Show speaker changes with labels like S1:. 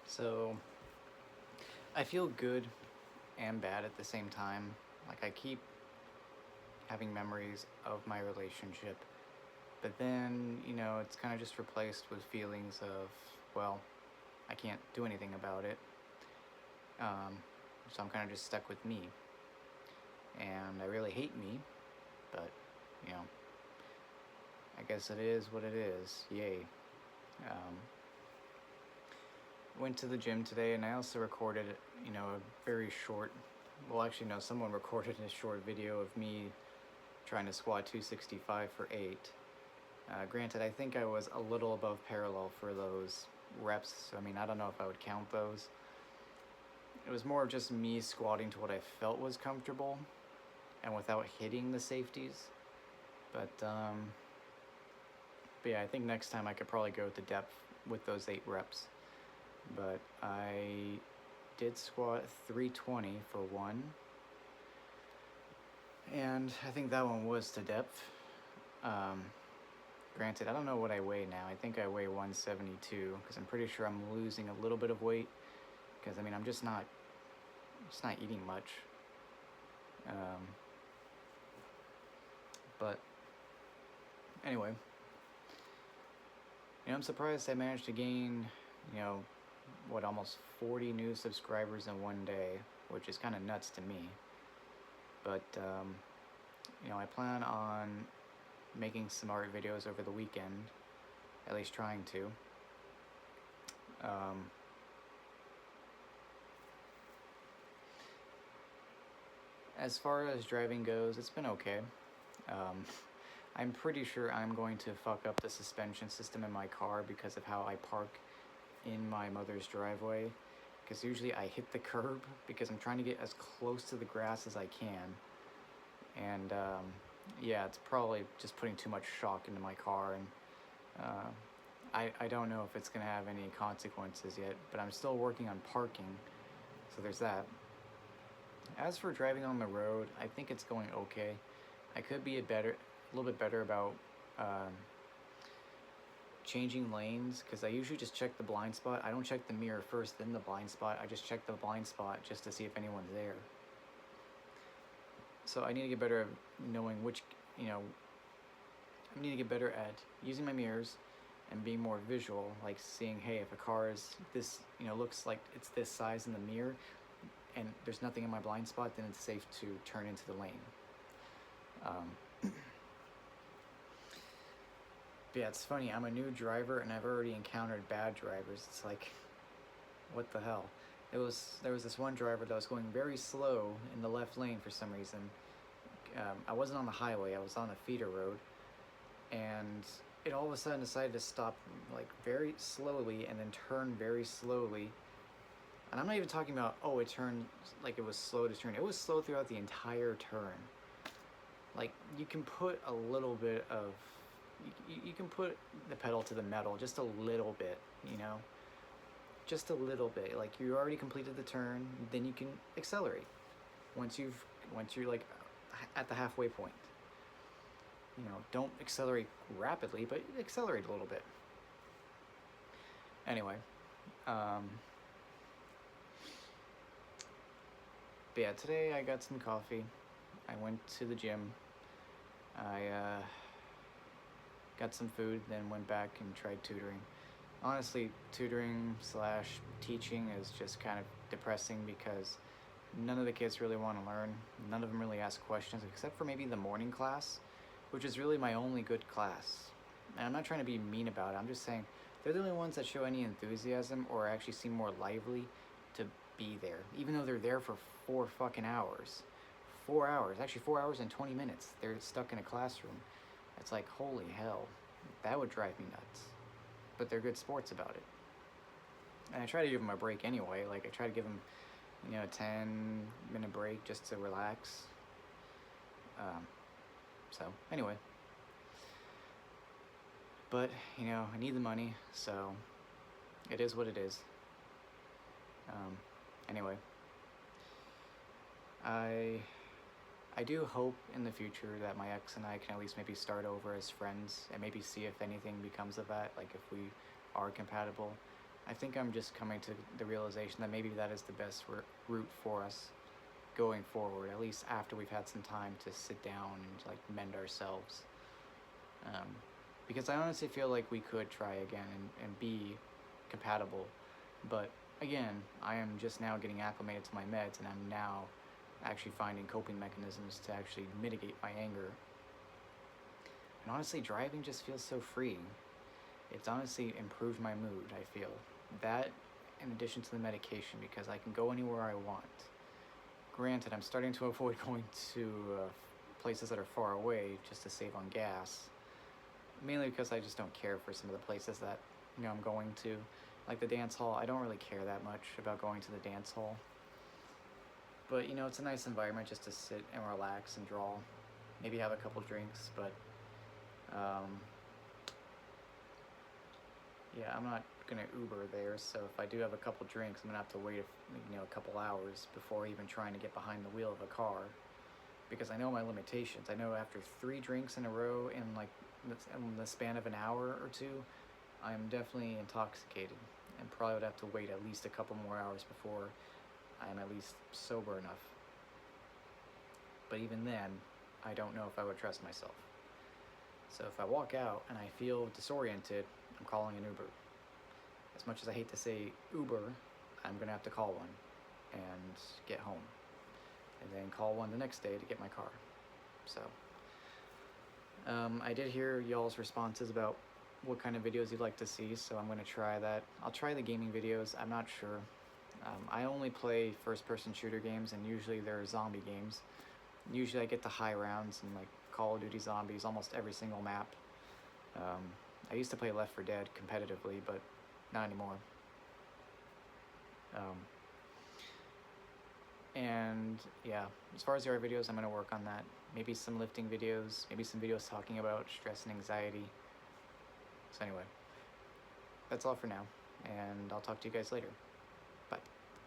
S1: So I feel good and bad at the same time. Like I keep having memories of my relationship, but then, it's kind of just replaced with feelings of, well, I can't do anything about it. Um, so I'm kind of just stuck with me. And I really hate me, but, you know, I guess it is what it is. Yay. Um, Went to the gym today and I also recorded, a very short, well, actually, no, someone recorded a short video of me trying to squat 265 for 8. Granted, I think I was a little above parallel for those reps, so I mean, I don't know if I would count those. It was more of just me squatting to what I felt was comfortable and without hitting the safeties. But yeah, I think next time I could probably go to depth with those 8 reps. But I did squat 320 for 1. And I think that one was to depth. Granted, I don't know what I weigh now. I think I weigh 172 because I'm pretty sure I'm losing a little bit of weight because I mean I'm just not eating much. But anyway, I'm surprised I managed to gain, almost 40 new subscribers in one day, which is kind of nuts to me. But I plan on making some art videos over the weekend, at least trying to. As far as driving goes, it's been okay. I'm pretty sure I'm going to fuck up the suspension system in my car because of how I park in my mother's driveway. Because usually I hit the curb because I'm trying to get as close to the grass as I can. And yeah, it's probably just putting too much shock into my car. And I don't know if it's going to have any consequences yet, but I'm still working on parking. So there's that. As for driving on the road, I think it's going okay. I could be a little bit better about changing lanes because I usually just check the blind spot. I don't check the mirror first, then the blind spot. I just check the blind spot just to see if anyone's there. So I need to get better at knowing which, I need to get better at using my mirrors and being more visual, like seeing, hey, if a car is this, looks like it's this size in the mirror and there's nothing in my blind spot, then it's safe to turn into the lane. But yeah, it's funny, I'm a new driver and I've already encountered bad drivers. It's like, what the hell? There was this one driver that was going very slow in the left lane for some reason. I wasn't on the highway, I was on a feeder road, and it all of a sudden decided to stop like very slowly and then turn very slowly. And I'm not even talking about, it turned like it was slow to turn. It was slow throughout the entire turn. Like, you can put a little bit of, you can put the pedal to the metal just a little bit, just a little bit. Like, you already completed the turn, then you can accelerate once you're like at the halfway point. Don't accelerate rapidly, but accelerate a little bit. Anyway, but yeah, today I got some coffee. I went to the gym. I got some food, then went back and tried tutoring. Honestly, tutoring / teaching is just kind of depressing because none of the kids really want to learn. None of them really ask questions, except for maybe the morning class, which is really my only good class. And I'm not trying to be mean about it. I'm just saying they're the only ones that show any enthusiasm or actually seem more lively to be there, even though they're there for 4 fucking hours. 4 hours, actually 4 hours and 20 minutes. They're stuck in a classroom. It's like, holy hell, that would drive me nuts. But they're good sports about it. And I try to give them a break anyway. Like, I try to give them, a 10-minute break just to relax. So, anyway. But, I need the money, so it is what it is. Anyway. I do hope in the future that my ex and I can at least maybe start over as friends and maybe see if anything becomes of that, like if we are compatible. I think I'm just coming to the realization that maybe that is the best route for us going forward, at least after we've had some time to sit down and like mend ourselves. Um, because I honestly feel like we could try again and be compatible, but again, I am just now getting acclimated to my meds, and I'm now actually finding coping mechanisms to actually mitigate my anger. And honestly, driving just feels so freeing. It's honestly improved my mood, I feel. That, in addition to the medication, because I can go anywhere I want. Granted, I'm starting to avoid going to places that are far away just to save on gas. Mainly because I just don't care for some of the places that, I'm going to. Like the dance hall, I don't really care that much about going to the dance hall. But, it's a nice environment just to sit and relax and draw. Maybe have a couple drinks, but, yeah, I'm not gonna Uber there, so if I do have a couple drinks, I'm gonna have to wait, a couple hours before even trying to get behind the wheel of a car, because I know my limitations. I know after 3 drinks in a row in the span of an hour or two, I'm definitely intoxicated, and probably would have to wait at least a couple more hours before I'm at least sober enough. But even then, I don't know if I would trust myself. So if I walk out and I feel disoriented, I'm calling an Uber. As much as I hate to say Uber, I'm gonna have to call one and get home, and then call one the next day to get my car. So, I did hear y'all's responses about what kind of videos you'd like to see, so I'm gonna try that. I'll try the gaming videos. I'm not sure. I only play first-person shooter games, and usually they're zombie games. Usually I get the high rounds in like Call of Duty Zombies almost every single map. I used to play Left 4 Dead competitively, but not anymore. And yeah, as far as the other videos, I'm going to work on that. Maybe some lifting videos, maybe some videos talking about stress and anxiety. So anyway, that's all for now, and I'll talk to you guys later.